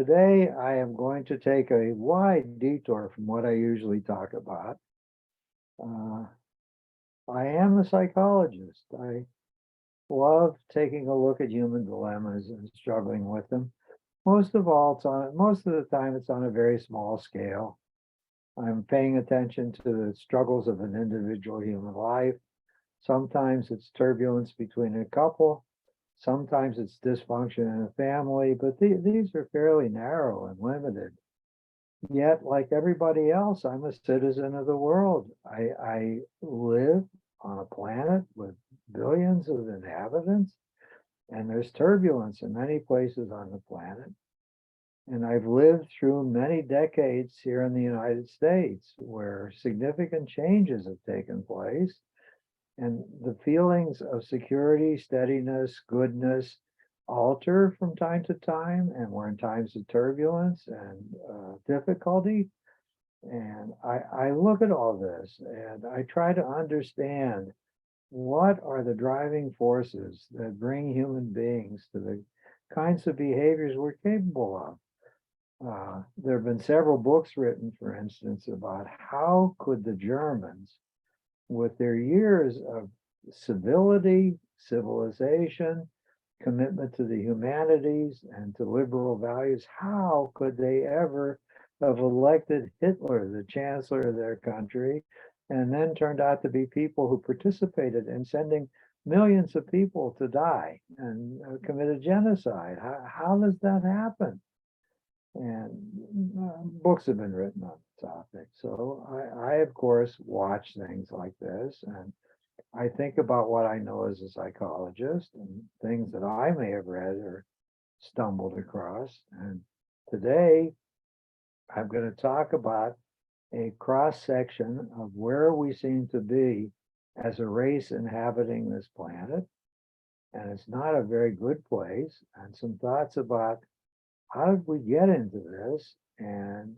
Today, I am going to take a wide detour from what I usually talk about. Uh, I am a psychologist. I love taking a look at human dilemmas and struggling with them. Most of the time, it's on a very small scale. I'm paying attention to the struggles of an individual human life. Sometimes it's turbulence between a couple. Sometimes it's dysfunction in a family, but these are fairly narrow and limited. Yet, like everybody else, I'm a citizen of the world. I live on a planet with billions of inhabitants, and there's turbulence in many places on the planet. And I've lived through many decades here in the United States where significant changes have taken place. And the feelings of security, steadiness, goodness alter from time to time. And we're in times of turbulence and difficulty. And I look at all this and I try to understand what are the driving forces that bring human beings to the kinds of behaviors we're capable of. There have been several books written, for instance, about how could the Germans, with their years of civility, civilization, commitment to the humanities and to liberal values, how could they ever have elected Hitler, the chancellor of their country, and then turned out to be people who participated in sending millions of people to die and committed genocide? How does that happen? And books have been written on the topic. So I, of course, watch things like this, and I think about what I know as a psychologist and things that I may have read or stumbled across. And today, I'm going to talk about a cross section of where we seem to be as a race inhabiting this planet. And it's not a very good place, and some thoughts about how did we get into this? And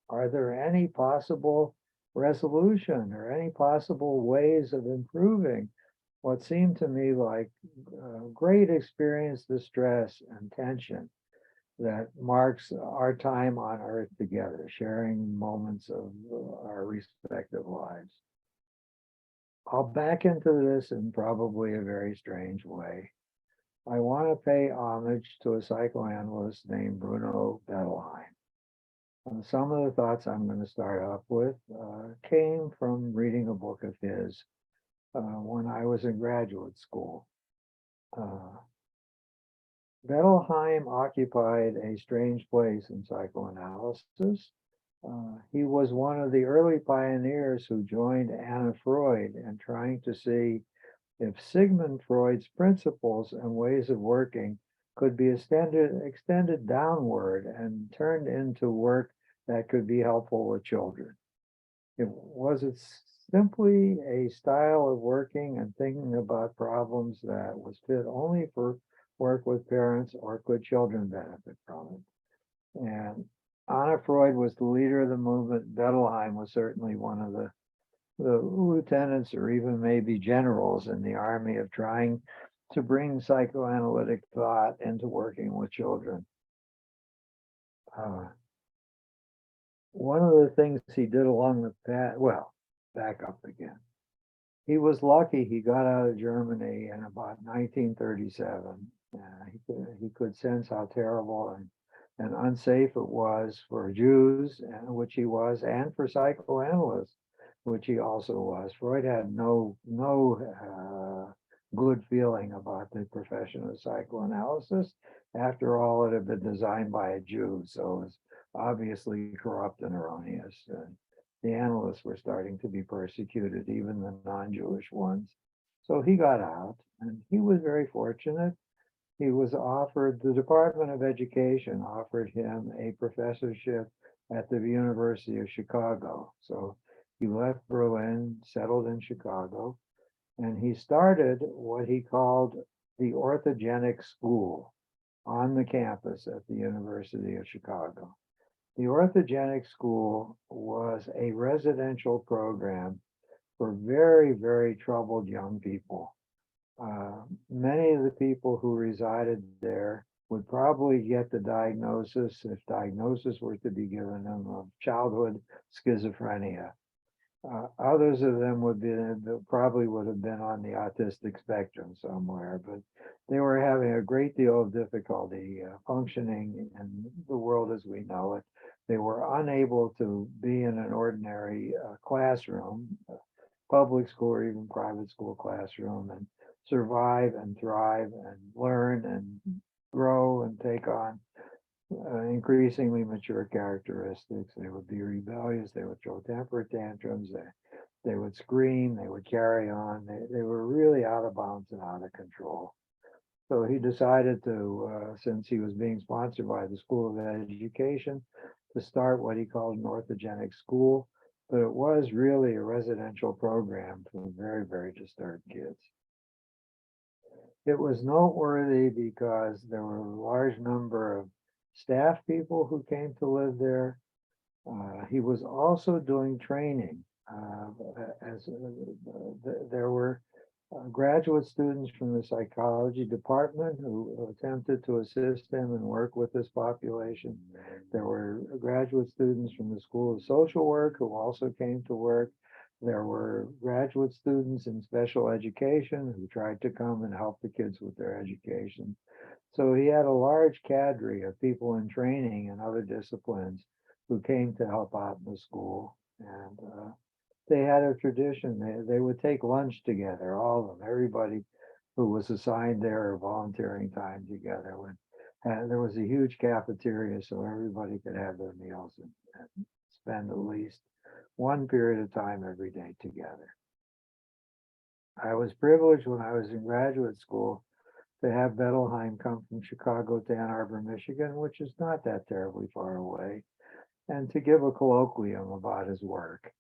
are there any possible resolution or any possible ways of improving what seemed to me like great experience, distress, and tension that marks our time on Earth together, sharing moments of our respective lives? I'll back into this in probably a very strange way. I want to pay homage to a psychoanalyst named Bruno Bettelheim. Some of the thoughts I'm going to start off with came from reading a book of his when I was in graduate school. Bettelheim occupied a strange place in psychoanalysis. He was one of the early pioneers who joined Anna Freud in trying to see if Sigmund Freud's principles and ways of working could be extended downward and turned into work that could be helpful with children. Was it simply a style of working and thinking about problems that was fit only for work with parents, or could children benefit from it? And Anna Freud was the leader of the movement. Bettelheim was certainly one of the lieutenants or even maybe generals in the army of trying to bring psychoanalytic thought into working with children. One of the things he did along the path, well, back up again. He was lucky he got out of Germany in about 1937. He could sense how terrible and unsafe it was for Jews, which he was, and for psychoanalysts, which he also was. Freud had no good feeling about the profession of psychoanalysis. After all, it had been designed by a Jew, so it was obviously corrupt and erroneous. The analysts were starting to be persecuted, even the non-Jewish ones. So he got out, and he was very fortunate. He was offered, the Department of Education offered him a professorship at the University of Chicago. So he left Berlin, settled in Chicago, and he started what he called the Orthogenic School on the campus at the University of Chicago. The Orthogenic School was a residential program for very, very troubled young people. Many of the people who resided there would probably get the diagnosis, if diagnosis were to be given him, of childhood schizophrenia. Others of them probably would have been on the autistic spectrum somewhere, but they were having a great deal of difficulty functioning in the world as we know it. They were unable to be in an ordinary classroom, public school or even private school classroom, and survive and thrive and learn and grow and take on increasingly mature characteristics. They would be rebellious, they would throw temper tantrums, they would scream, they would carry on. They were really out of bounds and out of control. So he decided to, since he was being sponsored by the School of Education, to start what he called an orthogenic school, but it was really a residential program for very, very disturbed kids. It was noteworthy because there were a large number of staff people who came to live there. He was also doing training. There were graduate students from the psychology department who attempted to assist him and work with this population. There were graduate students from the School of Social Work who also came to work. There were graduate students in special education who tried to come and help the kids with their education. So he had a large cadre of people in training and other disciplines who came to help out in the school. And they had a tradition. They would take lunch together, all of them, everybody who was assigned their volunteering time together. There was a huge cafeteria, so everybody could have their meals and spend at least one period of time every day together. I was privileged when I was in graduate school to have Bettelheim come from Chicago to Ann Arbor, Michigan, which is not that terribly far away, and to give a colloquium about his work.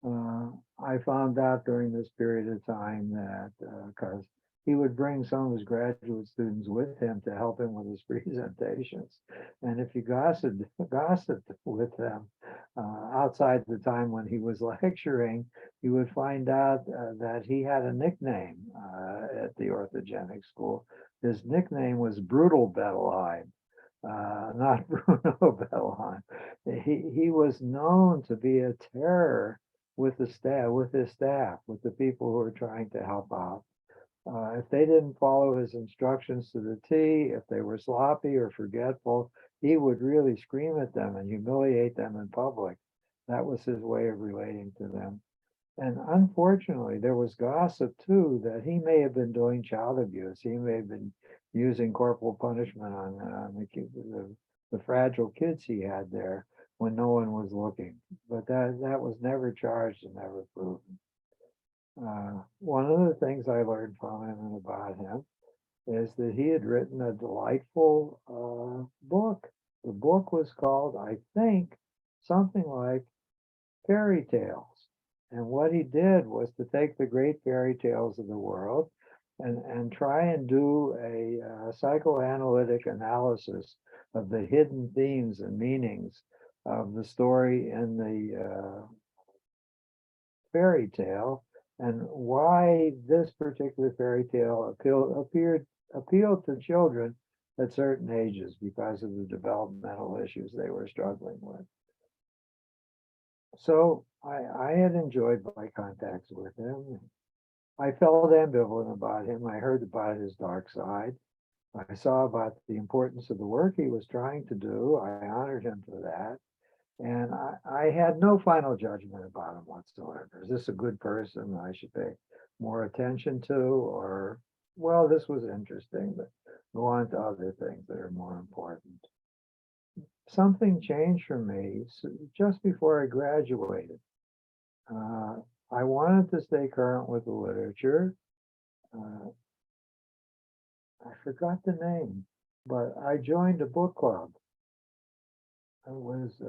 I found out during this period of time that because he would bring some of his graduate students with him to help him with his presentations. And if you gossiped with them outside the time when he was lecturing, you would find out that he had a nickname at the orthogenic school. His nickname was Brutal Bettelheim. Not Bruno Bettelheim. He was known to be a terror with his staff, with the people who were trying to help out. If they didn't follow his instructions to the T, if they were sloppy or forgetful, he would really scream at them and humiliate them in public. That was his way of relating to them. And unfortunately, there was gossip too that he may have been doing child abuse. He may have been using corporal punishment on the fragile kids he had there when no one was looking. But that was never charged and never proven. One of the things I learned from him and about him is that he had written a delightful book. The book was called, I think, something like Fairy Tales. And what he did was to take the great fairy tales of the world and try and do a psychoanalytic analysis of the hidden themes and meanings of the story in the fairy tale, and why this particular fairy tale appealed to children at certain ages because of the developmental issues they were struggling with. So I had enjoyed my contacts with him. I felt ambivalent about him. I heard about his dark side. I saw about the importance of the work he was trying to do. I honored him for that. And I had no final judgment about him whatsoever. Is this a good person I should pay more attention to? Or, well, this was interesting, but go on to other things that are more important. Something changed for me just before I graduated. I wanted to stay current with the literature. I forgot the name, but I joined a book club. It was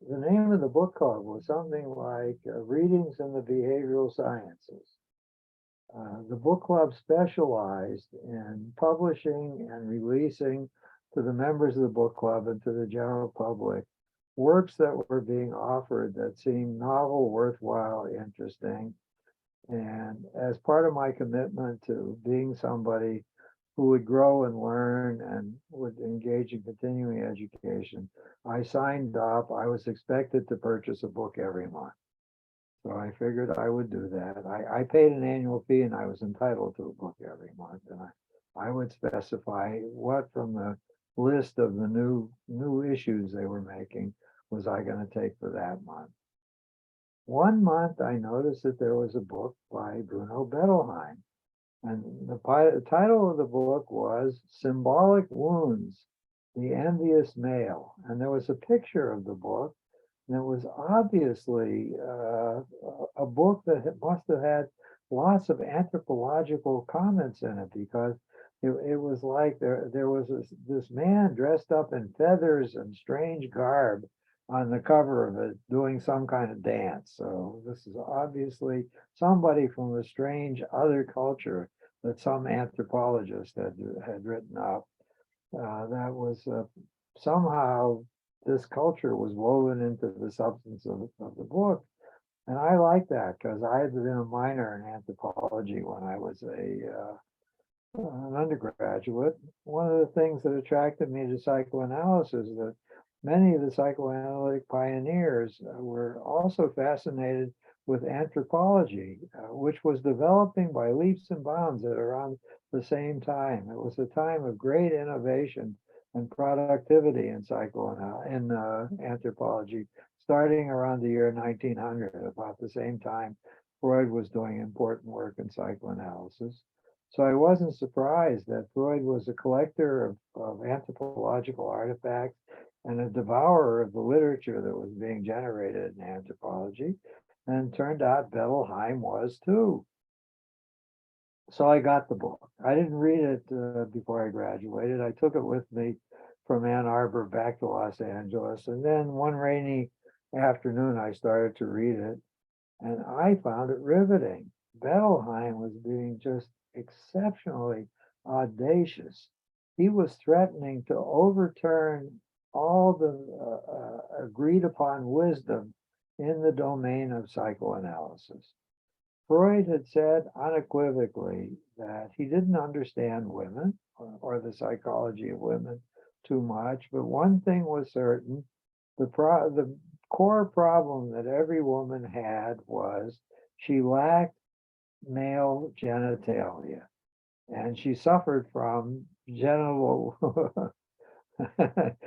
the name of the book club was something like Readings in the Behavioral Sciences. The book club specialized in publishing and releasing to the members of the book club and to the general public works that were being offered that seemed novel, worthwhile, interesting. And as part of my commitment to being somebody who would grow and learn and would engage in continuing education. I signed up. I was expected to purchase a book every month. So I figured I would do that. I paid an annual fee and I was entitled to a book every month. And I would specify what from the list of the new issues they were making was I going to take for that month. One month I noticed that there was a book by Bruno Bettelheim. And the title of the book was Symbolic Wounds, the Envious Male. And there was a picture of the book, and it was obviously a book that must have had lots of anthropological comments in it, because it was like there was this man dressed up in feathers and strange garb on the cover of it doing some kind of dance. So this is obviously somebody from a strange other culture that some anthropologist had written up. That was somehow this culture was woven into the substance of the book. And I like that because I had been a minor in anthropology when I was an undergraduate. One of the things that attracted me to psychoanalysis is that many of the psychoanalytic pioneers were also fascinated with anthropology, which was developing by leaps and bounds at around the same time. It was a time of great innovation and productivity in anthropology, starting around the year 1900, about the same time Freud was doing important work in psychoanalysis. So I wasn't surprised that Freud was a collector of anthropological artifacts and a devourer of the literature that was being generated in anthropology. And it turned out Bettelheim was too. So I got the book. I didn't read it before I graduated. I took it with me from Ann Arbor back to Los Angeles. And then one rainy afternoon, I started to read it, and I found it riveting. Bettelheim was being just exceptionally audacious. He was threatening to overturn all the agreed upon wisdom in the domain of psychoanalysis. Freud had said unequivocally that he didn't understand women or the psychology of women too much, but one thing was certain: the core problem that every woman had was she lacked male genitalia, and she suffered from genital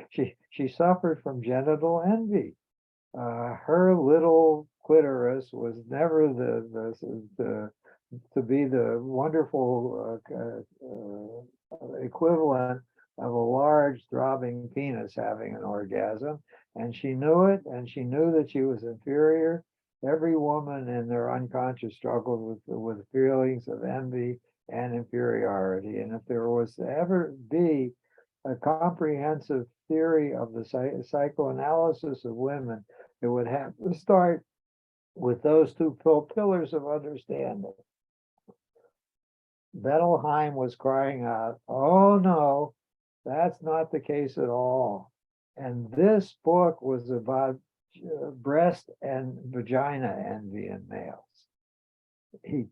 she suffered from genital envy. Her little clitoris was never to be the wonderful equivalent of a large throbbing penis having an orgasm, and she knew it, and she knew that she was inferior. Every woman in their unconscious struggled with feelings of envy and inferiority, and if there was to ever be a comprehensive theory of the psychoanalysis of women, it would have to start with those two pillars of understanding. Bettelheim was crying out, "Oh no, that's not the case at all." And this book was about breast and vagina envy in males. He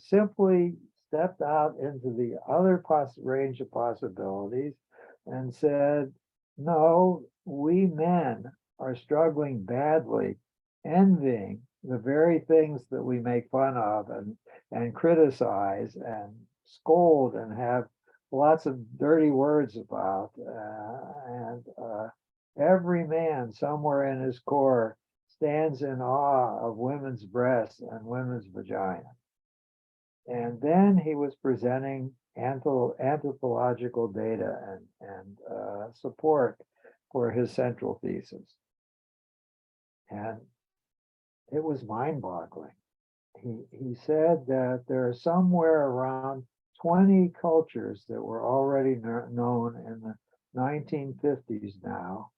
simply stepped out into the other range of possibilities and said, no, we men are struggling badly, envying the very things that we make fun of and criticize and scold and have lots of dirty words about. Every man somewhere in his core stands in awe of women's breasts and women's vagina. And then he was presenting anthropological data and support for his central thesis. And it was mind-boggling. He said that there are somewhere around 20 cultures that were already known in the 1950s now,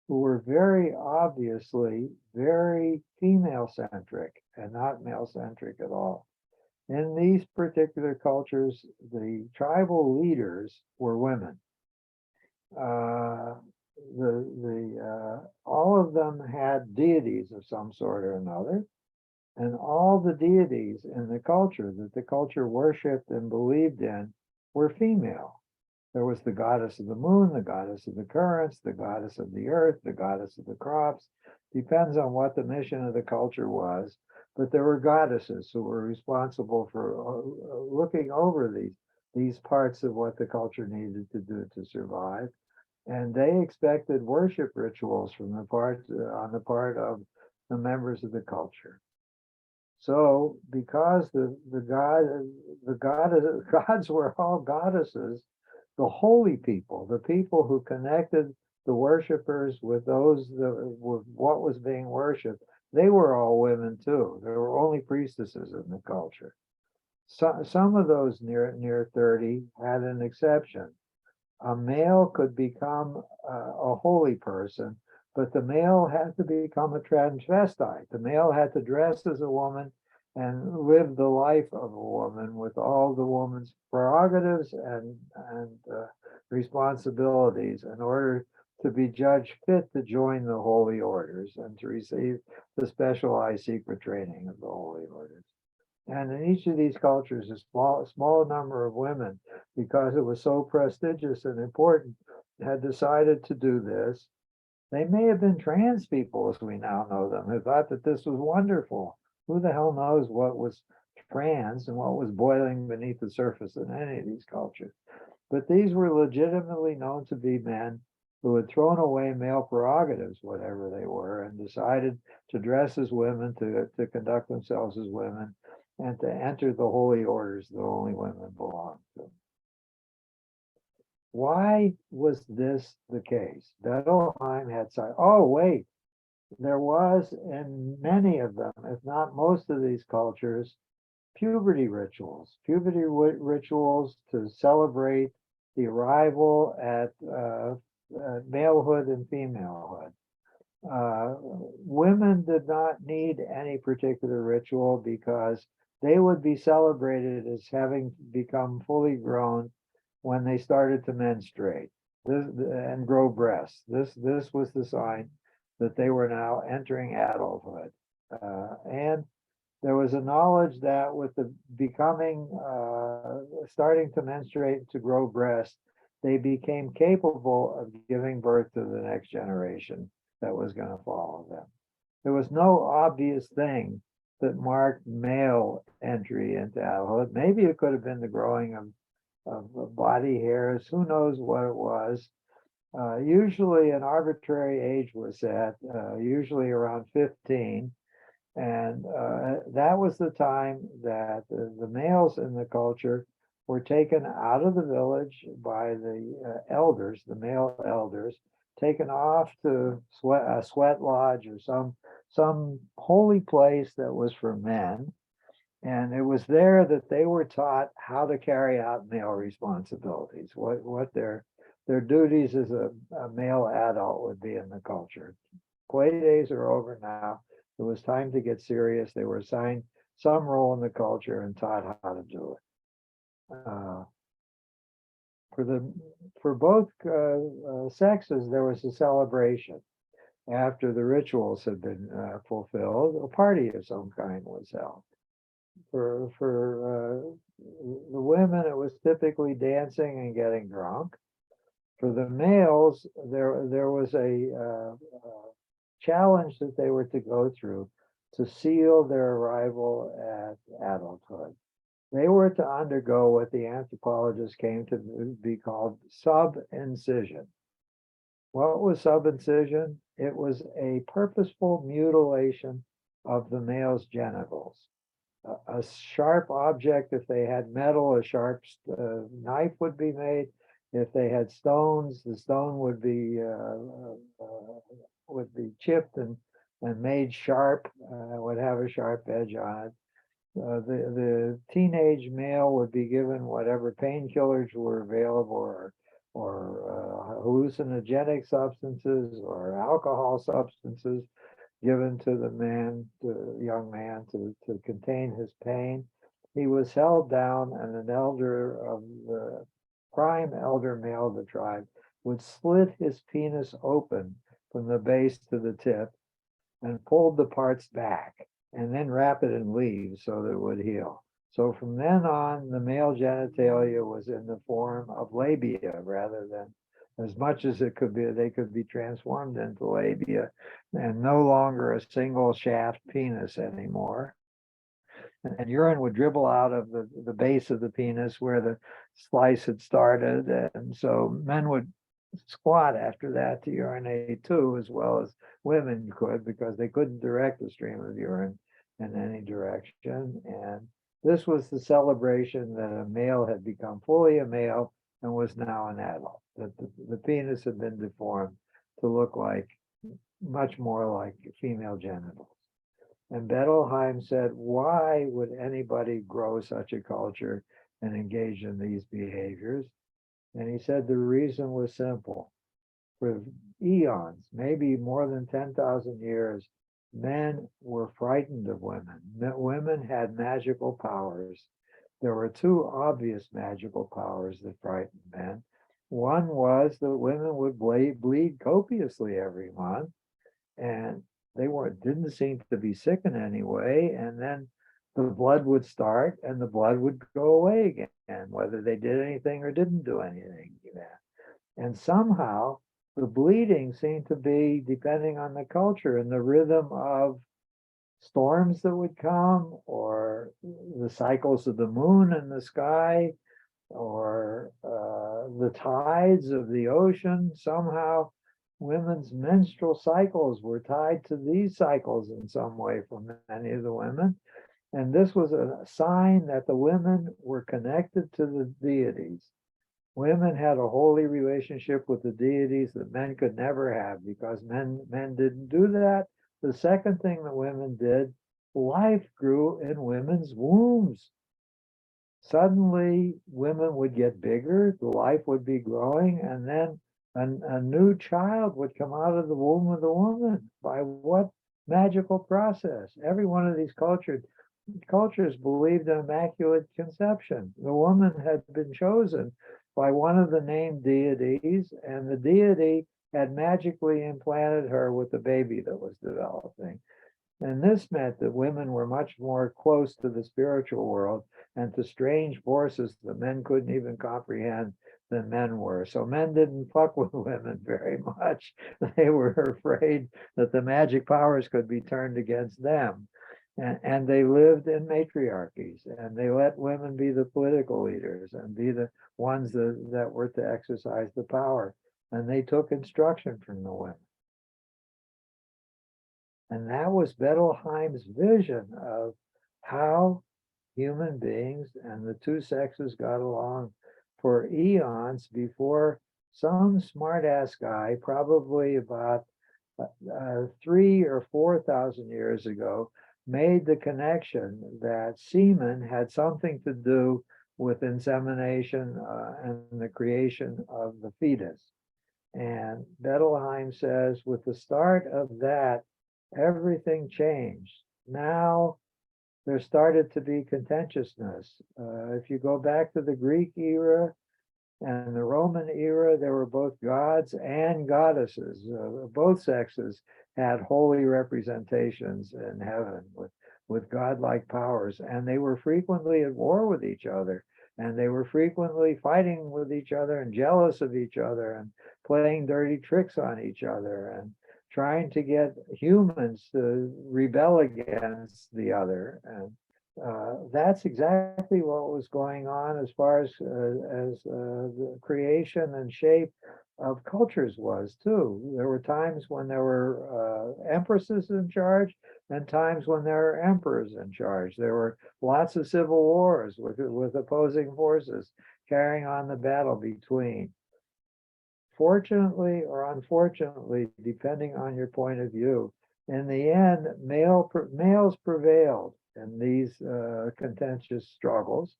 who were very obviously very female-centric and not male-centric at all. In these particular cultures, the tribal leaders were women. All of them had deities of some sort or another, and all the deities in the culture that the culture worshipped and believed in were female. There was the goddess of the moon, the goddess of the currents, the goddess of the earth, the goddess of the crops. Depends on what the mission of the culture was. But there were goddesses who were responsible for looking over these parts of what the culture needed to do to survive. And they expected worship rituals from the part on the part of the members of the culture. So, because gods were all goddesses, the holy people, the people who connected the worshipers with with what was being worshipped, they were all women too. There were only priestesses in the culture. Some of those near 30 had an exception. A male could become a holy person, but the male had to become a transvestite. The male had to dress as a woman and live the life of a woman with all the woman's prerogatives and responsibilities in order to be judged fit to join the holy orders and to receive the specialized secret training of the holy orders. And in each of these cultures, a small number of women, because it was so prestigious and important, had decided to do this. They may have been trans people, as we now know them, who thought that this was wonderful. Who the hell knows what was trans and what was boiling beneath the surface in any of these cultures? But these were legitimately known to be men who had thrown away male prerogatives, whatever they were, and decided to dress as women, to conduct themselves as women, and to enter the holy orders that only women belonged to. Why was this the case? Bettelheim had said, oh, wait, there was in many of them, if not most of these cultures, puberty rituals to celebrate the arrival at malehood and femalehood. Women did not need any particular ritual because they would be celebrated as having become fully grown when they started to menstruate and grow breasts. This was the sign that they were now entering adulthood. And there was a knowledge that with the starting to menstruate, to grow breasts, they became capable of giving birth to the next generation that was going to follow them. There was no obvious thing that marked male entry into adulthood. Maybe it could have been the growing of body hairs. Who knows what it was? Usually an arbitrary age was set, usually around 15. And that was the time that the males in the culture were taken out of the village by the elders, the male elders, taken off to a sweat lodge or some holy place that was for men. And it was there that they were taught how to carry out male responsibilities, what their duties as a male adult would be in the culture. Play days are over now. It was time to get serious. They were assigned some role in the culture and taught how to do it. For both sexes, there was a celebration. After the rituals had been fulfilled, a party of some kind was held. For the women, it was typically dancing and getting drunk. For the males, there was a challenge that they were to go through to seal their arrival at adulthood. They were to undergo what the anthropologists came to be called subincision. What was subincision? It was a purposeful mutilation of the male's genitals. A sharp object, if they had metal, a sharp knife would be made. If they had stones, the stone would be chipped and made sharp, would have a sharp edge on it. The teenage male would be given whatever painkillers were available, or hallucinogenic substances or alcohol substances given to the young man to contain his pain. He was held down, and an elder of the prime elder male of the tribe would slit his penis open from the base to the tip and pulled the parts back and then wrap it in leaves so that it would heal. So from then on, the male genitalia was in the form of labia rather than, as much as it could be, they could be transformed into labia, and no longer a single shaft penis anymore. And urine would dribble out of the base of the penis where the slice had started. And so men would squat after that to urinate too, as well as women could, because they couldn't direct the stream of urine in any direction. And this was the celebration that a male had become fully a male and was now an adult, that the penis had been deformed to look like much more like female genitals. And Bettelheim said, why would anybody grow such a culture and engage in these behaviors? And he said the reason was simple. For eons, maybe more than 10,000 years, men were frightened of women. Women had magical powers. There were two obvious magical powers that frightened men. One was that women would bleed copiously every month, and they didn't seem to be sick in any way. And then the blood would start and the blood would go away again, whether they did anything or didn't do anything. And somehow the bleeding seemed to be depending on the culture and the rhythm of storms that would come, or the cycles of the moon in the sky, or the tides of the ocean. Somehow women's menstrual cycles were tied to these cycles in some way for many of the women. And this was a sign that the women were connected to the deities. Women had a holy relationship with the deities that men could never have, because men didn't do that. The second thing that women did, life grew in women's wombs. Suddenly women would get bigger, the life would be growing, and then a new child would come out of the womb of the woman. By what magical process? Every one of these cultures believed in immaculate conception. The woman had been chosen by one of the named deities, and the deity had magically implanted her with the baby that was developing. And this meant that women were much more close to the spiritual world and to strange forces that men couldn't even comprehend than men were. So men didn't fuck with women very much. They were afraid that the magic powers could be turned against them. And they lived in matriarchies, and they let women be the political leaders and be the ones that were to exercise the power. And they took instruction from the women. And that was Bettelheim's vision of how human beings and the two sexes got along for eons before some smart-ass guy, probably about 3,000 or 4,000 years ago, made the connection that semen had something to do with insemination and the creation of the fetus. And Bettelheim says, with the start of that, everything changed. Now there started to be contentiousness. If you go back to the Greek era and the Roman era, there were both gods and goddesses. Both sexes had holy representations in heaven with godlike powers, and they were frequently at war with each other, and they were frequently fighting with each other and jealous of each other and playing dirty tricks on each other and trying to get humans to rebel against the other. And that's exactly what was going on as far as the creation and shape of cultures was too. There were times when there were empresses in charge and times when there were emperors in charge. There were lots of civil wars with opposing forces carrying on the battle between. Fortunately or unfortunately, depending on your point of view, in the end, males prevailed in these contentious struggles,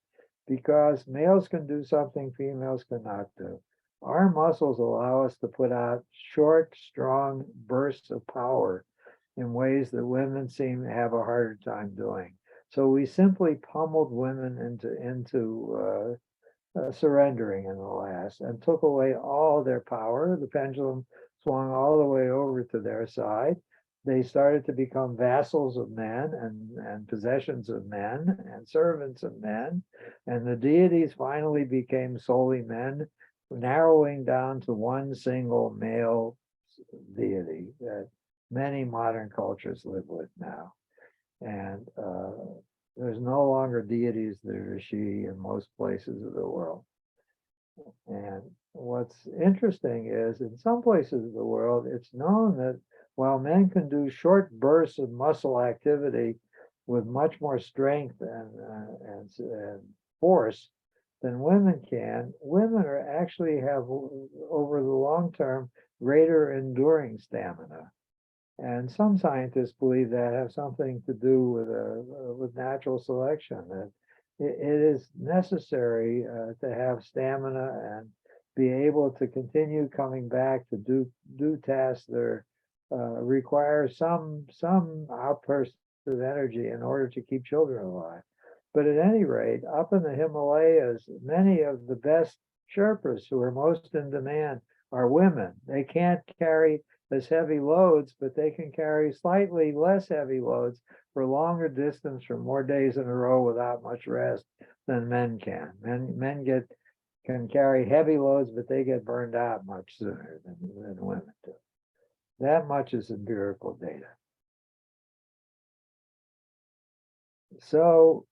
because males can do something females cannot do. Our muscles allow us to put out short, strong bursts of power in ways that women seem to have a harder time doing. So we simply pummeled women into surrendering in the last, and took away all their power. The pendulum swung all the way over to their side. they started to become vassals of men and possessions of men and servants of men. And the deities finally became solely men, narrowing down to one single male deity that many modern cultures live with now. And there's no longer deities that are she in most places of the world. And what's interesting is in some places of the world, it's known that while men can do short bursts of muscle activity with much more strength and force than women can, women are actually have over the long term greater enduring stamina. And some scientists believe that has something to do with natural selection. That it is necessary to have stamina and be able to continue coming back to do tasks that require some outburst of energy in order to keep children alive. But at any rate, up in the Himalayas, many of the best Sherpas who are most in demand are women. They can't carry as heavy loads, but they can carry slightly less heavy loads for longer distance for more days in a row without much rest than men can. Men can carry heavy loads, but they get burned out much sooner than women do. That much is empirical data. So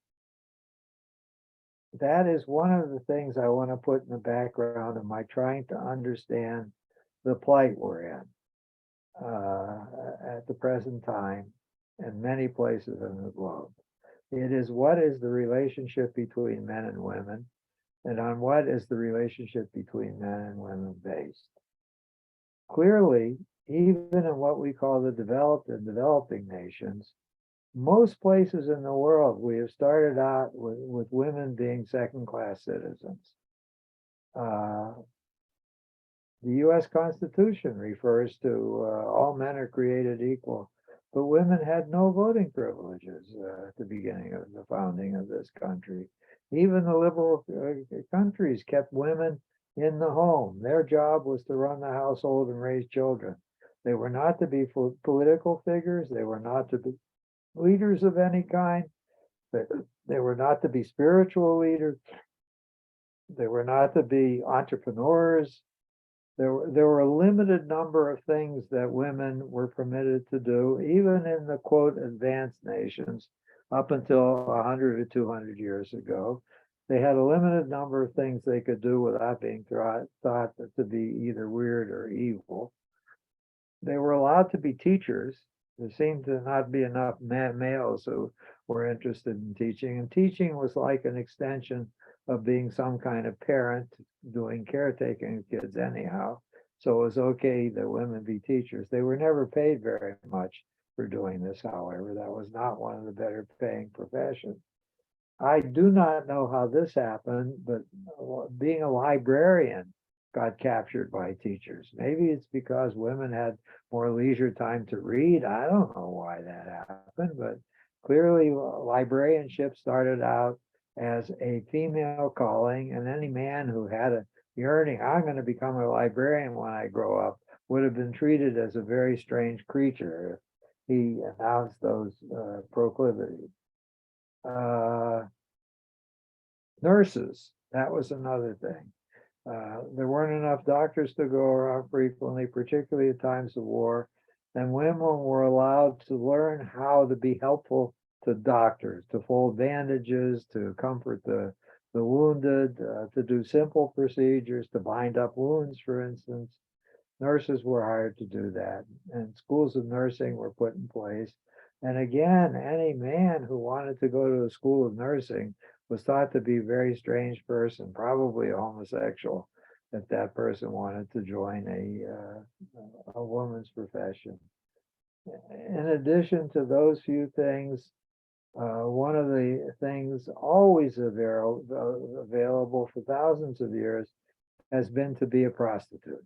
that is one of the things I want to put in the background of my trying to understand the plight we're in at the present time in many places in the globe. It is what is the relationship between men and women, and on what is the relationship between men and women based. Clearly, even in what we call the developed and developing nations, most places in the world, we have started out with women being second-class citizens. The U.S. Constitution refers to all men are created equal, but women had no voting privileges at the beginning of the founding of this country. Even the liberal countries kept women in the home. Their job was to run the household and raise children. They were not to be political figures. They were not to be leaders of any kind. They were not to be spiritual leaders. They were not to be entrepreneurs. There were a limited number of things that women were permitted to do, even in the quote advanced nations, up until 100 or 200 years ago. They had a limited number of things they could do without being thought to be either weird or evil. They were allowed to be teachers. There seemed to not be enough males who were interested in teaching, and teaching was like an extension of being some kind of parent doing caretaking of kids anyhow. So it was okay that women be teachers. They were never paid very much for doing this, however. That was not one of the better paying professions. I do not know how this happened, but being a librarian got captured by teachers. Maybe it's because women had more leisure time to read. I don't know why that happened, but clearly librarianship started out as a female calling, and any man who had a yearning, I'm going to become a librarian when I grow up, would have been treated as a very strange creature if he announced those proclivities. Nurses, that was another thing. There weren't enough doctors to go around frequently, particularly at times of war, and women were allowed to learn how to be helpful to doctors, to fold bandages, to comfort the wounded, to do simple procedures, to bind up wounds, for instance. Nurses were hired to do that, and schools of nursing were put in place. And again, any man who wanted to go to a school of nursing was thought to be a very strange person, probably a homosexual, if that person wanted to join a woman's profession. In addition to those few things, one of the things always available for thousands of years has been to be a prostitute.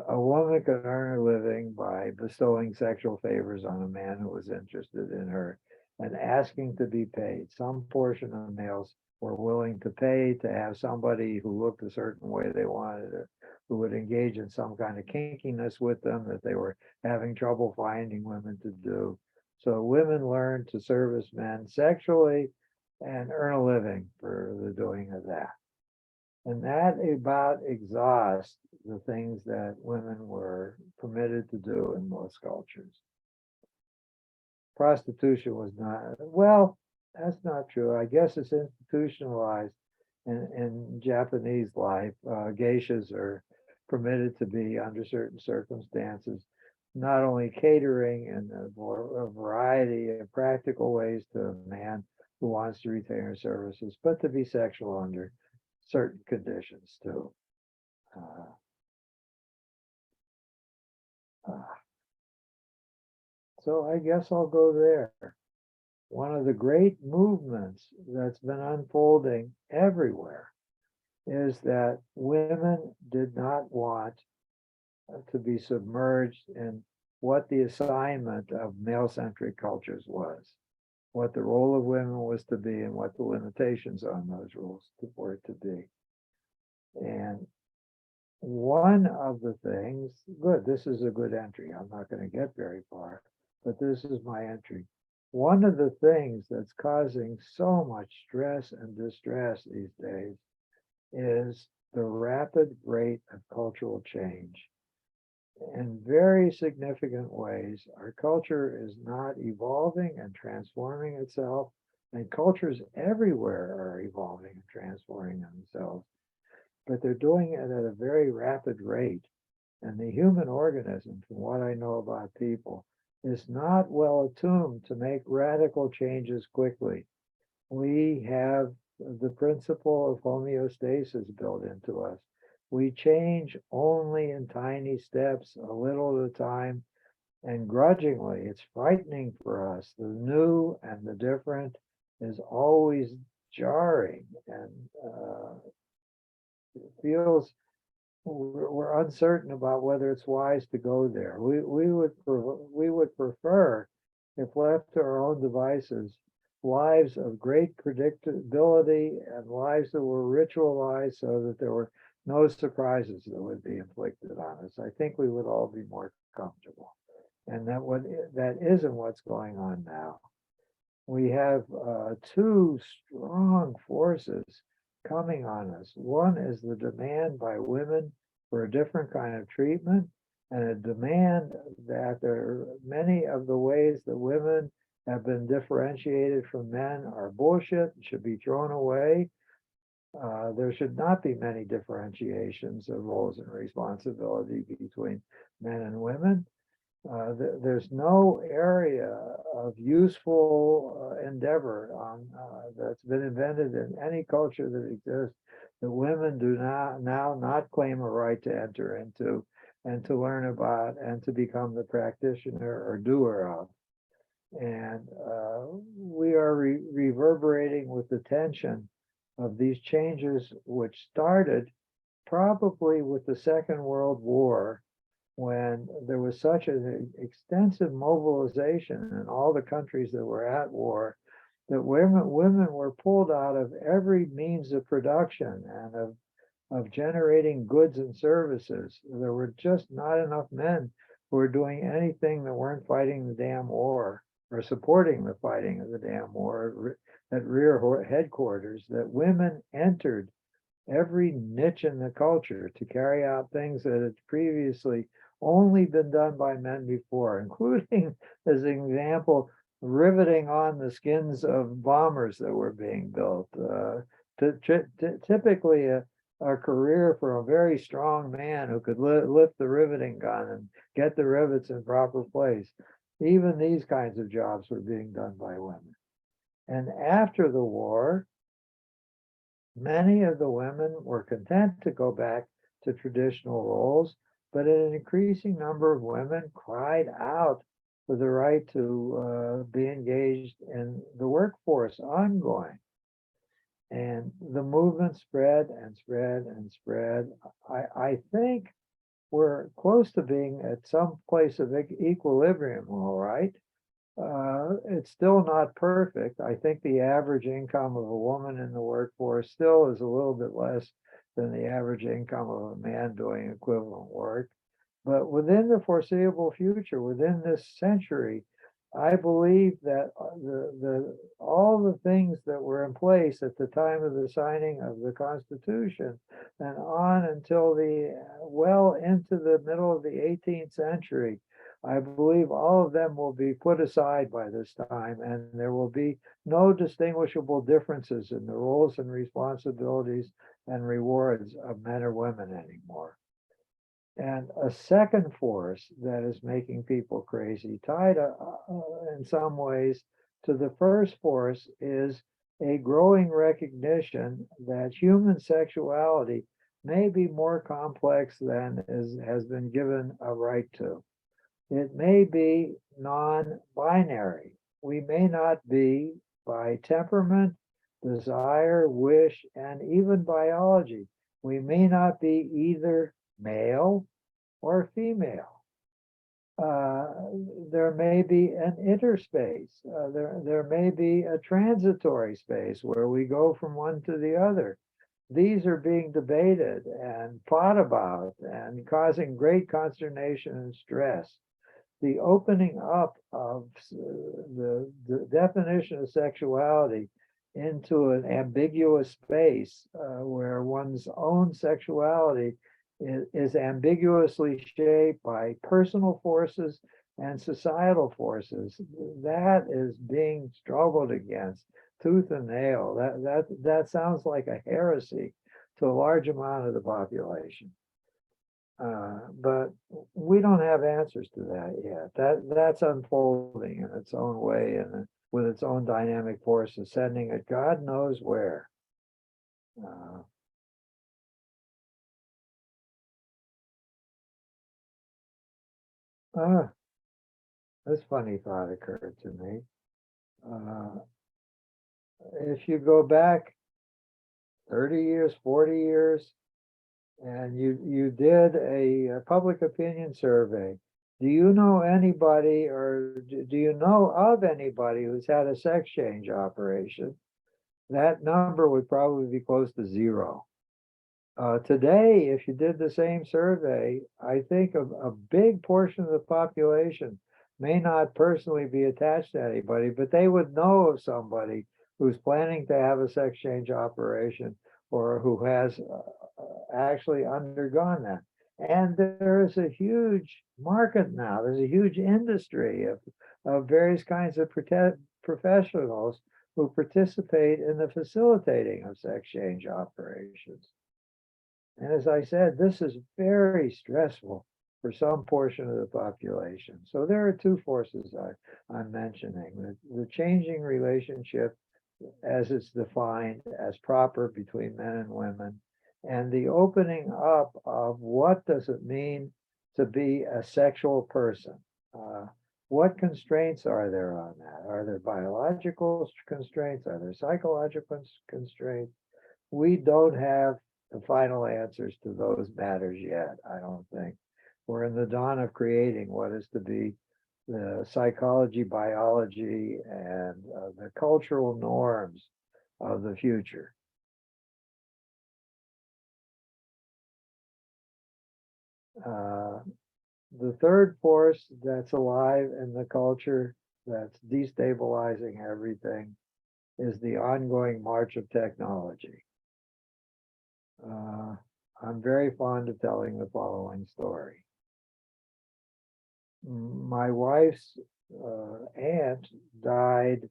A woman could earn a living by bestowing sexual favors on a man who was interested in her and asking to be paid. Some portion of males were willing to pay to have somebody who looked a certain way they wanted who would engage in some kind of kinkiness with them that they were having trouble finding women to do. So women learned to service men sexually and earn a living for the doing of that. And that about exhausts the things that women were permitted to do in most cultures. Prostitution was not, well, that's not true. I guess it's institutionalized in Japanese life. Geishas are permitted to be, under certain circumstances, not only catering in a variety of practical ways to a man who wants to retain her services, but to be sexual under certain conditions too. So I guess I'll go there. One of the great movements that's been unfolding everywhere is that women did not want to be submerged in what the assignment of male-centric cultures was, what the role of women was to be, and what the limitations on those roles were to be. And one of the things, good, this is a good entry. I'm not going to get very far, but this is my entry. One of the things that's causing so much stress and distress these days is the rapid rate of cultural change. In very significant ways, our culture is not evolving and transforming itself, and cultures everywhere are evolving and transforming themselves, but they're doing it at a very rapid rate. And the human organism, from what I know about people, is not well attuned to make radical changes quickly. We have the principle of homeostasis built into us. We change only in tiny steps, a little at a time, and grudgingly. It's frightening for us. The new and the different is always jarring, and it feels we're uncertain about whether it's wise to go there. We would prefer, if left to our own devices, lives of great predictability and lives that were ritualized so that there were no surprises that would be inflicted on us. I think we would all be more comfortable, and that isn't what's going on now. We have two strong forces coming on us. One is the demand by women for a different kind of treatment, and a demand that there are many of the ways that women have been differentiated from men are bullshit and should be thrown away. There should not be many differentiations of roles and responsibility between men and women. There's no area of useful endeavor that's been invented in any culture that exists that women do not claim a right to enter into and to learn about and to become the practitioner or doer of. And we are reverberating with the tension of these changes, which started probably with the Second World War, when there was such an extensive mobilization in all the countries that were at war, that women were pulled out of every means of production and of generating goods and services. There were just not enough men who were doing anything that weren't fighting the damn war or supporting the fighting of the damn war at rear headquarters, that women entered every niche in the culture to carry out things that had previously only been done by men before, including, as an example, riveting on the skins of bombers that were being built. Typically a career for a very strong man who could lift the riveting gun and get the rivets in proper place. Even these kinds of jobs were being done by women. And after the war, many of the women were content to go back to traditional roles, but an increasing number of women cried out for the right to be engaged in the workforce ongoing. And the movement spread and spread and spread. I think we're close to being at some place of equilibrium, all right. It's still not perfect. I think the average income of a woman in the workforce still is a little bit less than the average income of a man doing equivalent work. But within the foreseeable future, within this century, I believe that all the things that were in place at the time of the signing of the Constitution and on until the well into the middle of the 18th century, I believe all of them will be put aside by this time, and there will be no distinguishable differences in the roles and responsibilities and rewards of men or women anymore. And a second force that is making people crazy, tied in some ways to the first force, is a growing recognition that human sexuality may be more complex than has been given a right to. It may be non-binary. We may not be, by temperament, desire, wish, and even biology, we may not be either male or female. There may be an interspace. There may be a transitory space where we go from one to the other. These are being debated and fought about and causing great consternation and stress. The opening up of the definition of sexuality into an ambiguous space where one's own sexuality is ambiguously shaped by personal forces and societal forces. That is being struggled against tooth and nail. That sounds like a heresy to a large amount of the population. But we don't have answers to that yet. That's unfolding in its own way and with its own dynamic forces, sending it God knows where. This funny thought occurred to me. If you go back 30 years, 40 years, and you did a public opinion survey, do you know anybody, or do you know of anybody who's had a sex change operation? That number would probably be close to zero. Today, if you did the same survey, I think a big portion of the population may not personally be attached to anybody, but they would know of somebody who's planning to have a sex change operation or who has actually undergone that. And there is a huge market now. There's a huge industry of various kinds of professionals who participate in the facilitating of sex change operations. And as I said, this is very stressful for some portion of the population. So there are two forces I'm mentioning. The changing relationship as it's defined as proper between men and women, and the opening up of what does it mean to be a sexual person. What constraints are there on that? Are there biological constraints? Are there psychological constraints? We don't have the final answers to those matters yet, I don't think. We're in the dawn of creating what is to be the psychology, biology, and the cultural norms of the future. The third force that's alive in the culture that's destabilizing everything is the ongoing march of technology. I'm very fond of telling the following story. My wife's aunt died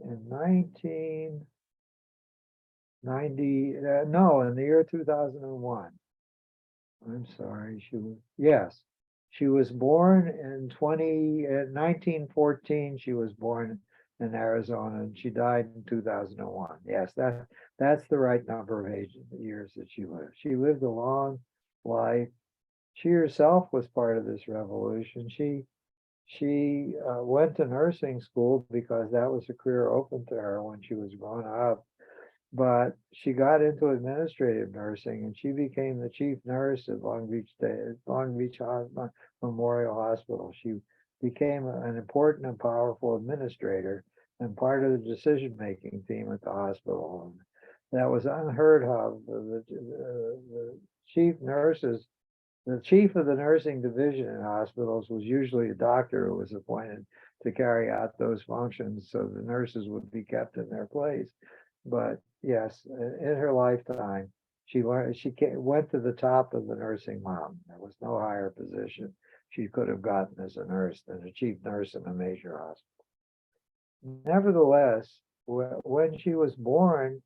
in 1990, in the year 2001. I'm sorry, she was born in 1914, she was born in Arizona, and she died in 2001. Yes, that's the right number of years that she lived. She lived a long life. She herself was part of this revolution. She went to nursing school because that was a career open to her when she was growing up. But she got into administrative nursing, and she became the chief nurse at Long Beach Memorial Hospital. She became an important and powerful administrator and part of the decision-making team at the hospital. That was unheard of. The chief nurses, the chief of the nursing division in hospitals was usually a doctor who was appointed to carry out those functions, so the nurses would be kept in their place. But yes, in her lifetime, she learned, went to the top of the nursing mountain. There was no higher position she could have gotten as a nurse than a chief nurse in a major hospital. Nevertheless, when she was born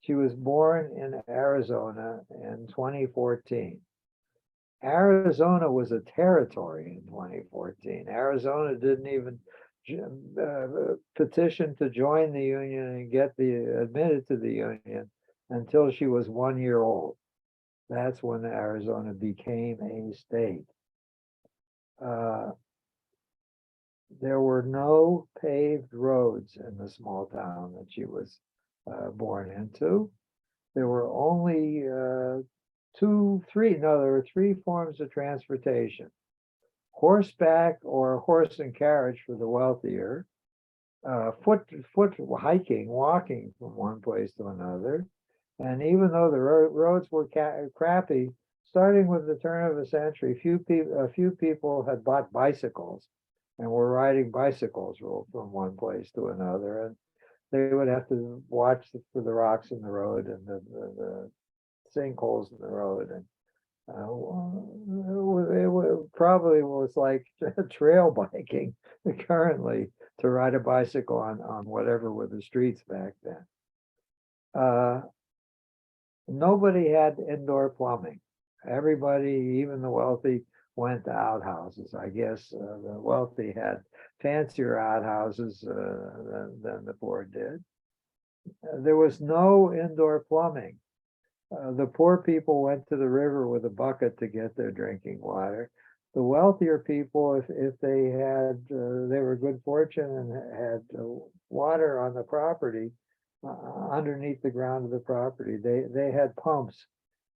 in Arizona in 2014. Arizona was a territory in 2014. Arizona didn't even petition to join the union and get admitted to the union until she was 1 year old. That's when Arizona became a state. There were no paved roads in the small town that she was born into. There were only there were three forms of transportation: horseback or horse and carriage for the wealthier, foot hiking, walking from one place to another. And even though the roads were crappy, starting with the turn of the century, a few people had bought bicycles and were riding bicycles from one place to another. And they would have to watch for the rocks in the road and the sinkholes in the road. And it probably was like trail biking currently to ride a bicycle on whatever were the streets back then. Nobody had indoor plumbing. Everybody, even the wealthy, went to outhouses. I guess the wealthy had fancier outhouses than the poor did. There was no indoor plumbing. The poor people went to the river with a bucket to get their drinking water. The wealthier people, if they had, they were good fortune and had water on the property, underneath the ground of the property, they had pumps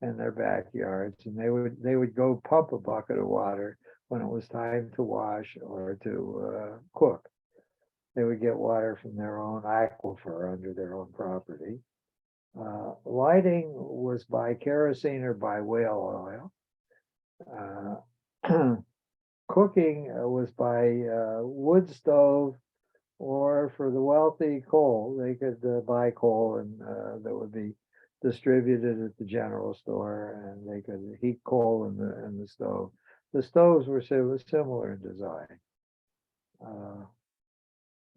in their backyards, and they would go pump a bucket of water when it was time to wash or to cook. They would get water from their own aquifer under their own property. Lighting was by kerosene or by whale oil. Cooking was by wood stove, or for the wealthy, coal. They could buy coal and that would be distributed at the general store, and they could heat coal in the stove. The stoves were similar in design.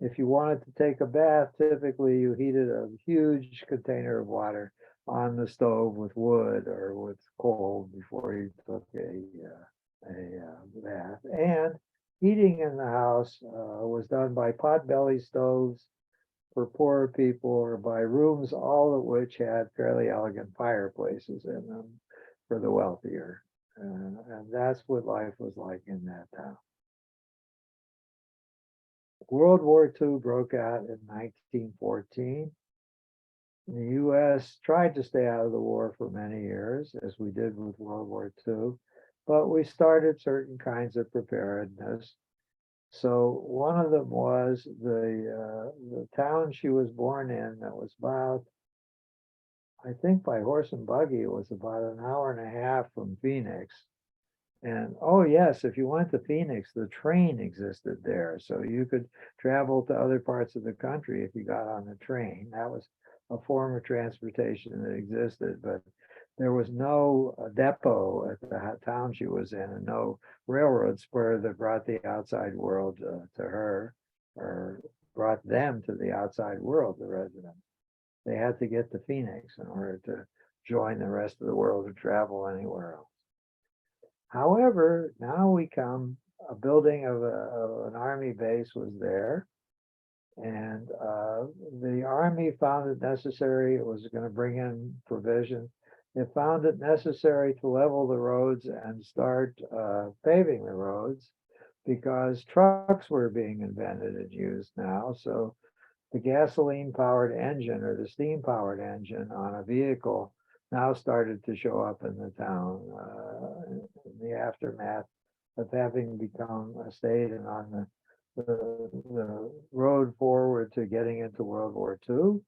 If you wanted to take a bath, typically you heated a huge container of water on the stove with wood or with coal before you took a bath. And heating in the house was done by potbelly stoves for poorer people, or by rooms, all of which had fairly elegant fireplaces in them for the wealthier. And that's what life was like in that town. World War II broke out in 1914. The U.S. tried to stay out of the war for many years, as we did with World War II, but we started certain kinds of preparedness. So one of them was the town she was born in, that was about, I think by horse and buggy, it was about an hour and a half from Phoenix. And oh yes, if you went to Phoenix, the train existed there. So you could travel to other parts of the country if you got on the train. That was a form of transportation that existed, but there was no depot at the town she was in, and no railroad spur that brought the outside world to her, or brought them to the outside world, the residents. They had to get to Phoenix in order to join the rest of the world or travel anywhere else. However, now we come, a building of an army base was there, and the army found it necessary. It was going to bring in provisions. It found it necessary to level the roads and start paving the roads, because trucks were being invented and used now. So the gasoline-powered engine or the steam-powered engine on a vehicle now started to show up in the town in the aftermath of having become a state, and on the road forward to getting into World War II.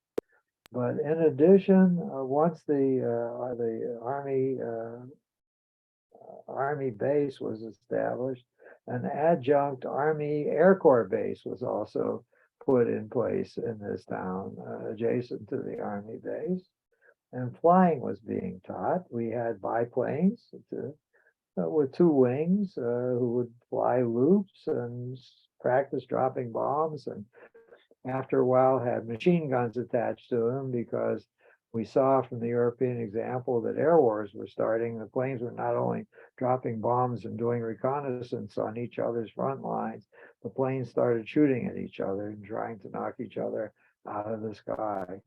But in addition, once the Army base was established, an adjunct Army Air Corps base was also put in place in this town, adjacent to the Army base. And flying was being taught. We had biplanes with two wings who would fly loops and practice dropping bombs, and after a while had machine guns attached to them, because we saw from the European example that air wars were starting. The planes were not only dropping bombs and doing reconnaissance on each other's front lines, the planes started shooting at each other and trying to knock each other out of the sky.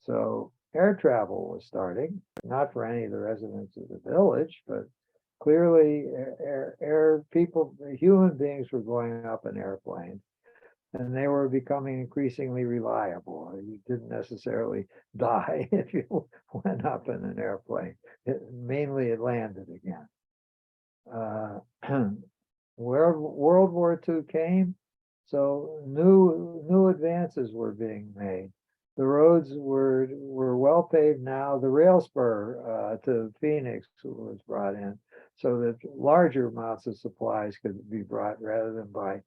So air travel was starting, not for any of the residents of the village, but clearly human beings were going up in airplanes, and they were becoming increasingly reliable. You didn't necessarily die if you went up in an airplane. Mainly it landed again. Where World War II came, so new advances were being made. The roads were well paved now. The rail spur to Phoenix was brought in, so that larger amounts of supplies could be brought rather than by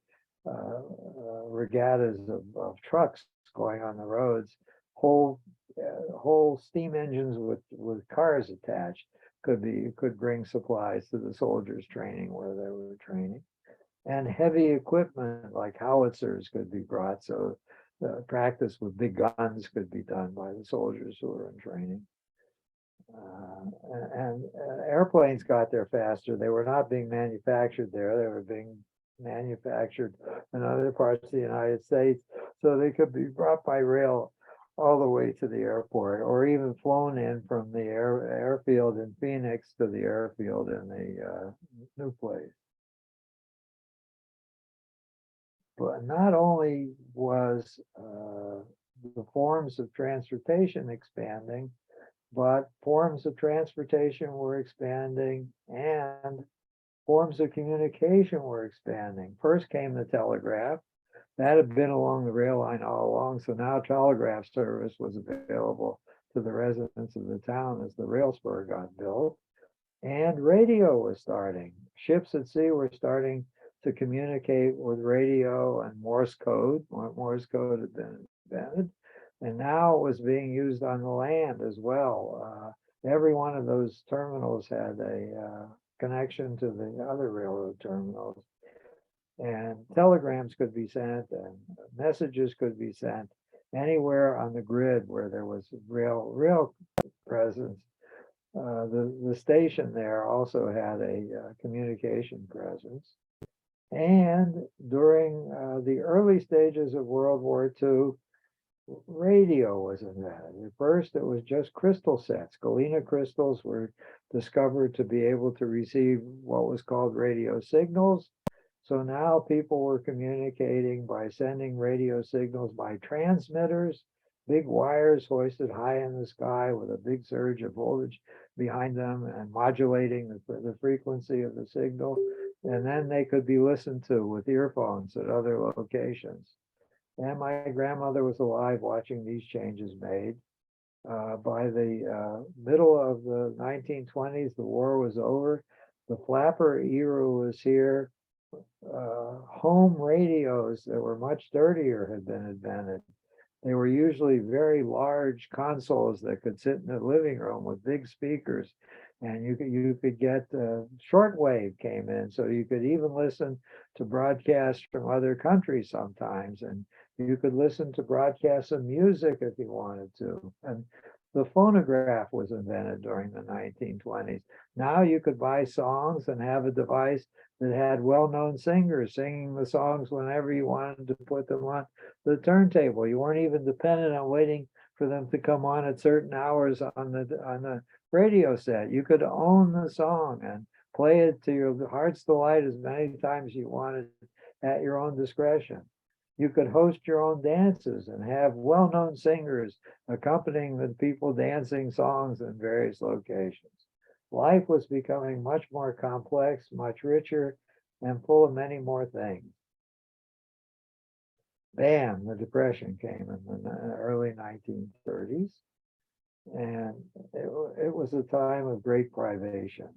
regattas of trucks going on the roads. Whole steam engines with cars attached could bring supplies to the soldiers training where they were training. And heavy equipment like howitzers could be brought, so practice with big guns could be done by the soldiers who were in training. And airplanes got there faster. They were not being manufactured there. They were being manufactured in other parts of the United States, so they could be brought by rail all the way to the airport, or even flown in from the airfield in Phoenix to the airfield in the new place. But not only was the forms of transportation expanding, but forms of transportation were expanding and forms of communication were expanding. First came the telegraph. That had been along the rail line all along, so now telegraph service was available to the residents of the town as the rail spur got built. And radio was starting. Ships at sea were starting to communicate with radio and Morse code. Morse code had been invented, and now it was being used on the land as well. Every one of those terminals had a connection to the other railroad terminals, and telegrams could be sent and messages could be sent anywhere on the grid where there was rail presence. The station there also had a communication presence. And during the early stages of World War II, radio was invented. At first, it was just crystal sets. Galena crystals were discovered to be able to receive what was called radio signals. So now people were communicating by sending radio signals by transmitters, big wires hoisted high in the sky with a big surge of voltage behind them and modulating the frequency of the signal. And then they could be listened to with earphones at other locations. And my grandmother was alive watching these changes made. By the middle of the 1920s, the war was over. The flapper era was here. Home radios that were much dirtier had been invented. They were usually very large consoles that could sit in the living room with big speakers, and you could get shortwave came in, so you could even listen to broadcasts from other countries sometimes, and you could listen to broadcasts of music if you wanted to. And the phonograph was invented during the 1920s. Now you could buy songs and have a device that had well-known singers singing the songs whenever you wanted to put them on the turntable. You weren't even dependent on waiting for them to come on at certain hours on the radio set. You could own the song and play it to your heart's delight as many times as you wanted at your own discretion. You could host your own dances and have well-known singers accompanying the people dancing songs in various locations. Life was becoming much more complex, much richer, and full of many more things. bam, the Depression came in the early 1930s. And it was a time of great privation.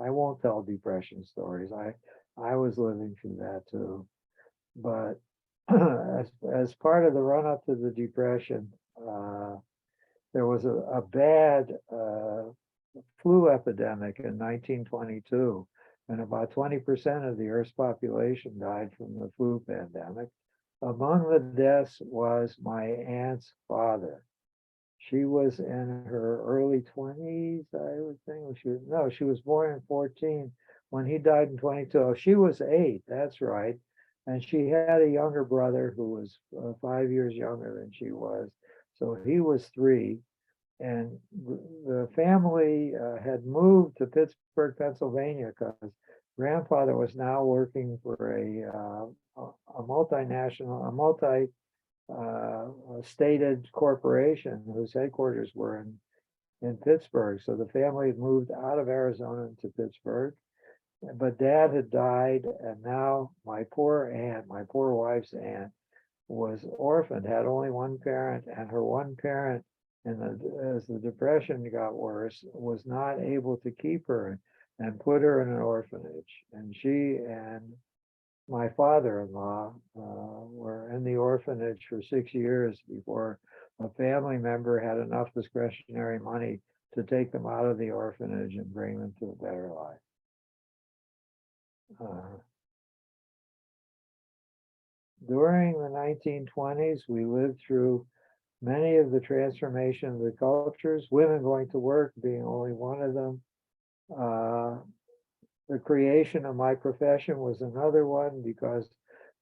I won't tell Depression stories. I was living through that too. But as part of the run up to the Depression, there was a bad flu epidemic in 1922, and about 20% of the Earth's population died from the flu pandemic. Among the deaths was my aunt's father. She was in her early 20s, I would think. She was born in 14 when he died in 22. Oh, she was 8, that's right. And she had a younger brother who was 5 years younger than she was. So he was 3. And the family had moved to Pittsburgh, Pennsylvania, because grandfather was now working for a multinational, a multi stated corporation whose headquarters were in Pittsburgh. So the family had moved out of Arizona to Pittsburgh, but dad had died, and now my poor aunt, my poor wife's aunt, was orphaned, had only one parent, and her one parent, as the Depression got worse, was not able to keep her and put her in an orphanage. And she and my father-in-law were in the orphanage for 6 years before a family member had enough discretionary money to take them out of the orphanage and bring them to a better life. During the 1920s, we lived through many of the transformation of the cultures, women going to work being only one of them. The creation of my profession was another one, because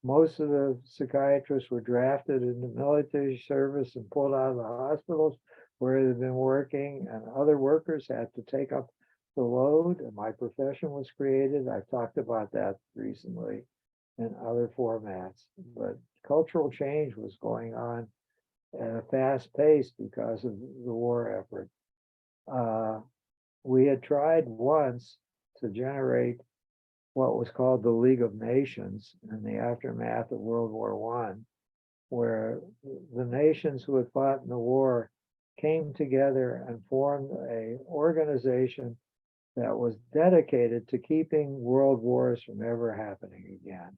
most of the psychiatrists were drafted into military service and pulled out of the hospitals where they'd been working, and other workers had to take up the load, and my profession was created. I've talked about that recently in other formats, but cultural change was going on at a fast pace because of the war effort. We had tried once to generate what was called the League of Nations in the aftermath of World War I, where the nations who had fought in the war came together and formed an organization that was dedicated to keeping world wars from ever happening again.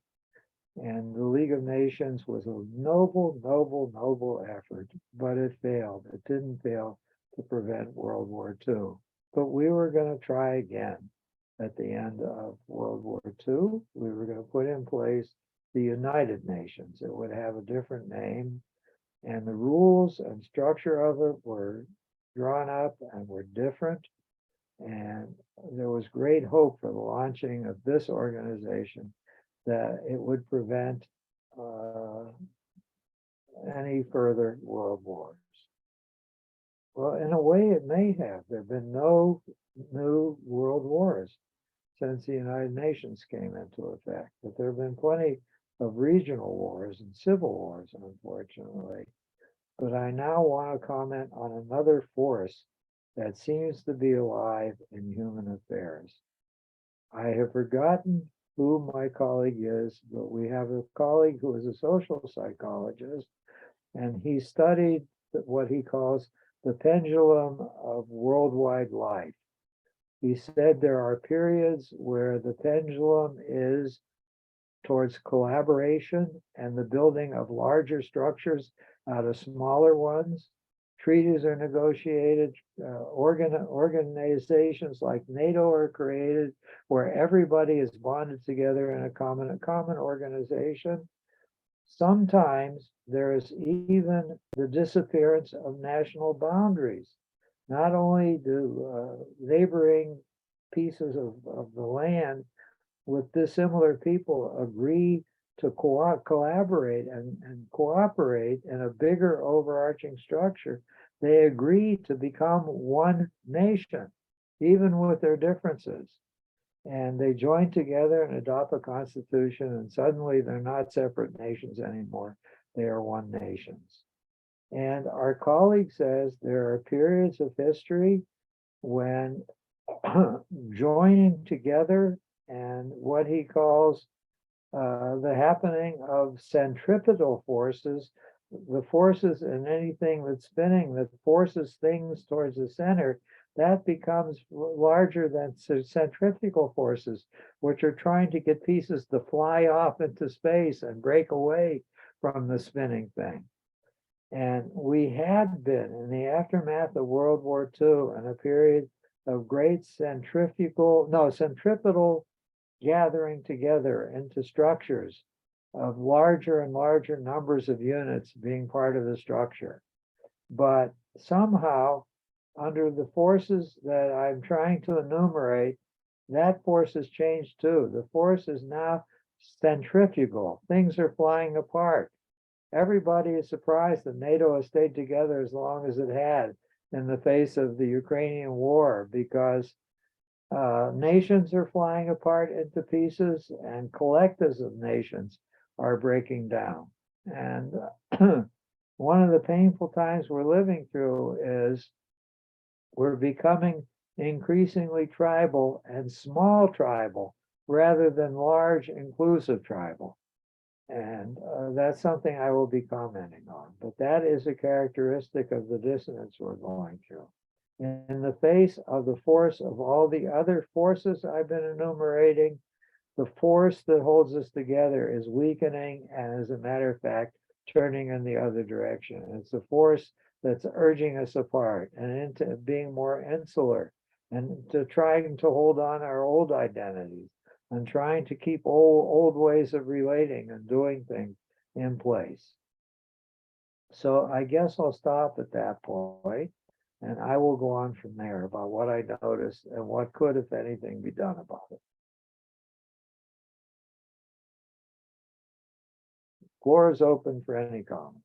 And the League of Nations was a noble, noble, noble effort, but it failed. It didn't fail to prevent World War II. But we were going to try again at the end of World War II. We were going to put in place the United Nations. It would have a different name, and the rules and structure of it were drawn up and were different. And there was great hope for the launching of this organization, that it would prevent any further world wars. Well, in a way, it may have. There have been no new world wars since the United Nations came into effect, but there have been plenty of regional wars and civil wars, unfortunately. But I now want to comment on another force that seems to be alive in human affairs. I have forgotten who my colleague is, but we have a colleague who is a social psychologist, and he studied what he calls the pendulum of worldwide life. He said there are periods where the pendulum is towards collaboration and the building of larger structures out of smaller ones. Treaties are negotiated, organizations like NATO are created, where everybody is bonded together in a common organization. Sometimes there is even the disappearance of national boundaries. Not only do neighboring pieces of the land with dissimilar people agree to collaborate and cooperate in a bigger overarching structure, they agree to become one nation, even with their differences. And they join together and adopt a constitution, and suddenly they're not separate nations anymore. They are one nation. And our colleague says there are periods of history when joining together and what he calls the happening of centripetal forces, the forces in anything that's spinning that forces things towards the center, that becomes larger than centrifugal forces, which are trying to get pieces to fly off into space and break away from the spinning thing. And we had been in the aftermath of World War II in a period of great centripetal gathering together into structures of larger and larger numbers of units being part of the structure. But somehow, under the forces that I'm trying to enumerate, that force has changed too. The force is now centrifugal. Things are flying apart. Everybody is surprised that NATO has stayed together as long as it had in the face of the Ukrainian war, because nations are flying apart into pieces and collectives of nations are breaking down. And one of the painful times we're living through is we're becoming increasingly tribal and small tribal rather than large inclusive tribal. And that's something I will be commenting on. But that is a characteristic of the dissonance we're going through. In the face of the force of all the other forces I've been enumerating, the force that holds us together is weakening and, as a matter of fact, turning in the other direction. It's a force that's urging us apart and into being more insular and to trying to hold on our old identities and trying to keep old ways of relating and doing things in place. So I guess I'll stop at that point, and I will go on from there about what I noticed and what could, if anything, be done about it. Floor is open for any comments.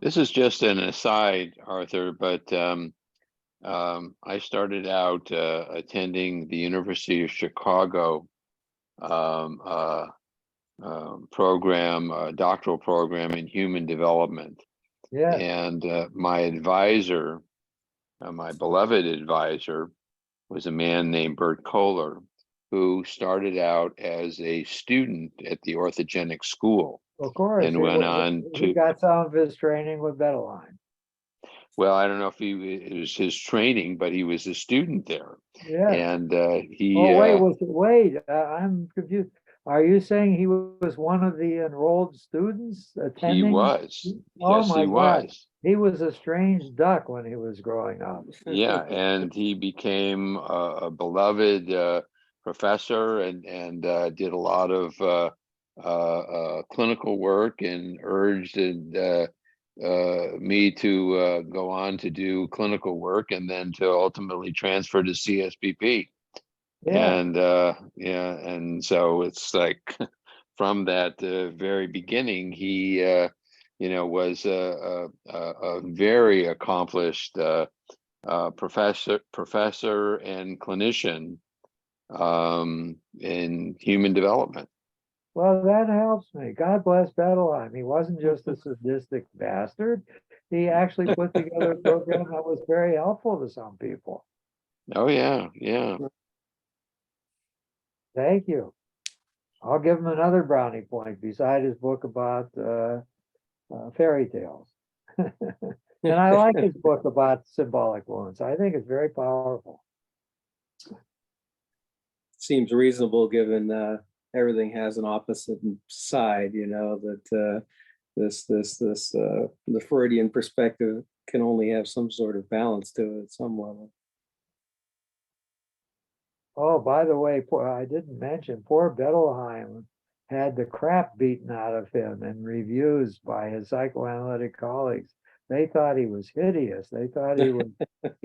This is just an aside, Arthur, but I started out attending the University of Chicago program, doctoral program in human development. Yeah. And my advisor, my beloved advisor, was a man named Bert Kohler, who started out as a student at the orthogenic school. Of course. And went on he got some of his training with Bettelheim. Well, I don't know if it was his training, but he was a student there. Yeah. And he. Oh, wait, I'm confused. Are you saying he was one of the enrolled students attending? He was. Oh, yes, my he God. was. He was a strange duck when he was growing up. Yeah, and he became a beloved professor and did a lot of clinical work and urged me to go on to do clinical work and then to ultimately transfer to CSPP. Yeah. And and so it's like from that very beginning, he was a very accomplished professor and clinician in human development. Well, that helps me. God bless Bettelheim. He wasn't just a sadistic bastard. He actually put together a program that was very helpful to some people. Oh, yeah, yeah. Thank you. I'll give him another brownie point beside his book about fairy tales. And I like his book about symbolic wounds. I think it's very powerful. Seems reasonable given everything has an opposite side, that the Freudian perspective can only have some sort of balance to it at some level. Oh, by the way, I didn't mention, poor Bettelheim had the crap beaten out of him in reviews by his psychoanalytic colleagues. They thought he was hideous. They thought he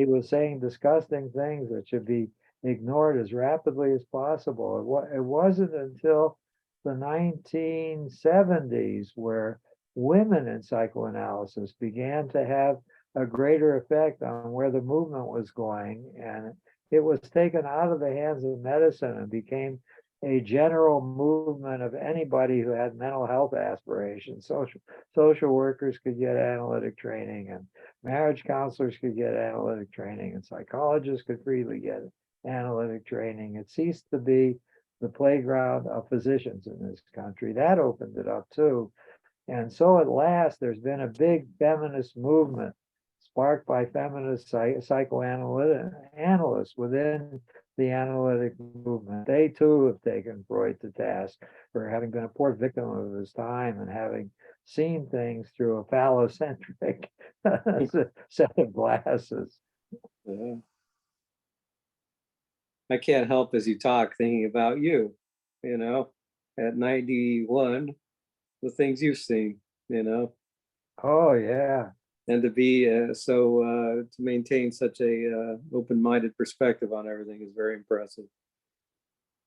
was saying disgusting things that should be ignored as rapidly as possible. It wasn't until the 1970s where women in psychoanalysis began to have a greater effect on where the movement was going, and it was taken out of the hands of medicine and became a general movement of anybody who had mental health aspirations. Social workers could get analytic training, and marriage counselors could get analytic training, and psychologists could freely get analytic training. It ceased to be the playground of physicians in this country. That opened it up too. And so at last, there's been a big feminist movement sparked by feminist psychoanalysts within the analytic movement. They too have taken Freud to task for having been a poor victim of his time and having seen things through a phallocentric set of glasses. Yeah. I can't help as you talk thinking about you, at 91, the things you've seen, Oh, yeah. and to be to maintain such a open-minded perspective on everything is very impressive.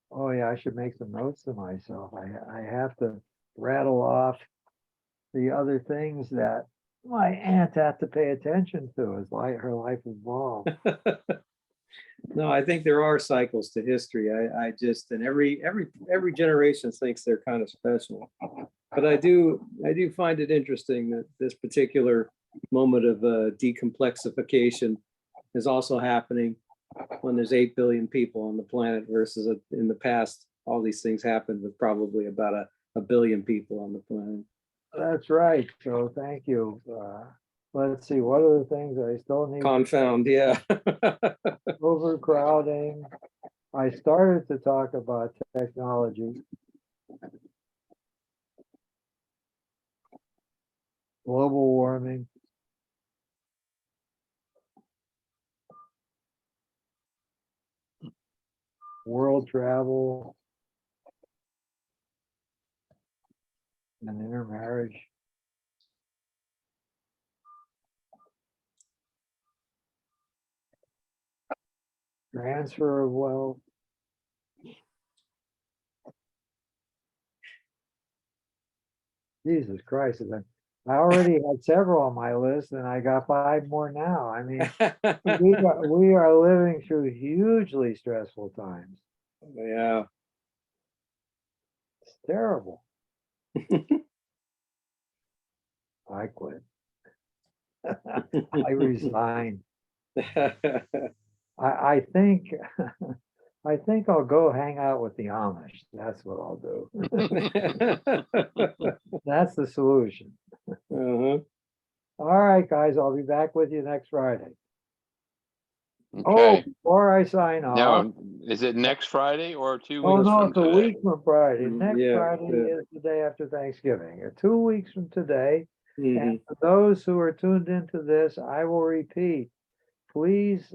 Oh, yeah, I should make some notes to myself. I have to rattle off the other things that my aunt had to pay attention to as her life evolved. No, I think there are cycles to history. I just, and every generation thinks they're kind of special. But I do find it interesting that this particular moment of decomplexification is also happening when there's 8 billion people on the planet versus in the past, all these things happened with probably about a billion people on the planet. That's right. So thank you. Let's see, what are the things I still need? Confound, yeah. Overcrowding. I started to talk about technology. Global warming. World travel. And intermarriage. Transfer of wealth. Jesus Christ, I already had several on my list and I got 5 more now. I mean, we are living through hugely stressful times. Yeah. It's terrible. I quit. I resign. I think I think I'll go hang out with the Amish. That's what I'll do. That's the solution. Uh-huh. All right, guys, I'll be back with you next Friday. Oh, Okay. before I sign off. Now, is it next Friday or 2 Oh, weeks no, from it's a today? week from Friday. Next Yeah, Friday yeah. is the day after Thanksgiving. 2 weeks from today. Mhm. And for those who are tuned into this, I will repeat, please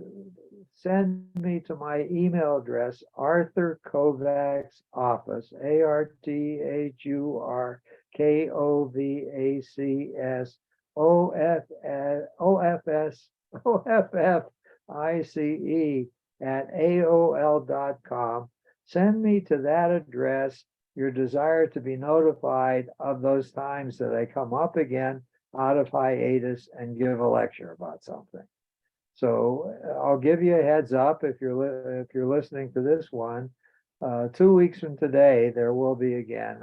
send me to my email address, Arthur Kovacs Office, ArthurKovacsOFFICE@AOL.com. Send me to that address your desire to be notified of those times that I come up again out of hiatus and give a lecture about something. So I'll give you a heads up if you're listening to this one. 2 weeks from today, there will be again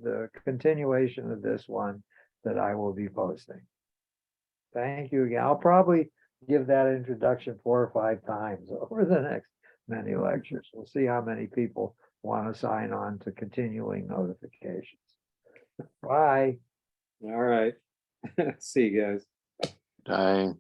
the continuation of this one that I will be posting. Thank you again. I'll probably give that introduction 4 or 5 times over the next many lectures. We'll see how many people want to sign on to continuing notifications. Bye. All right. See you guys. I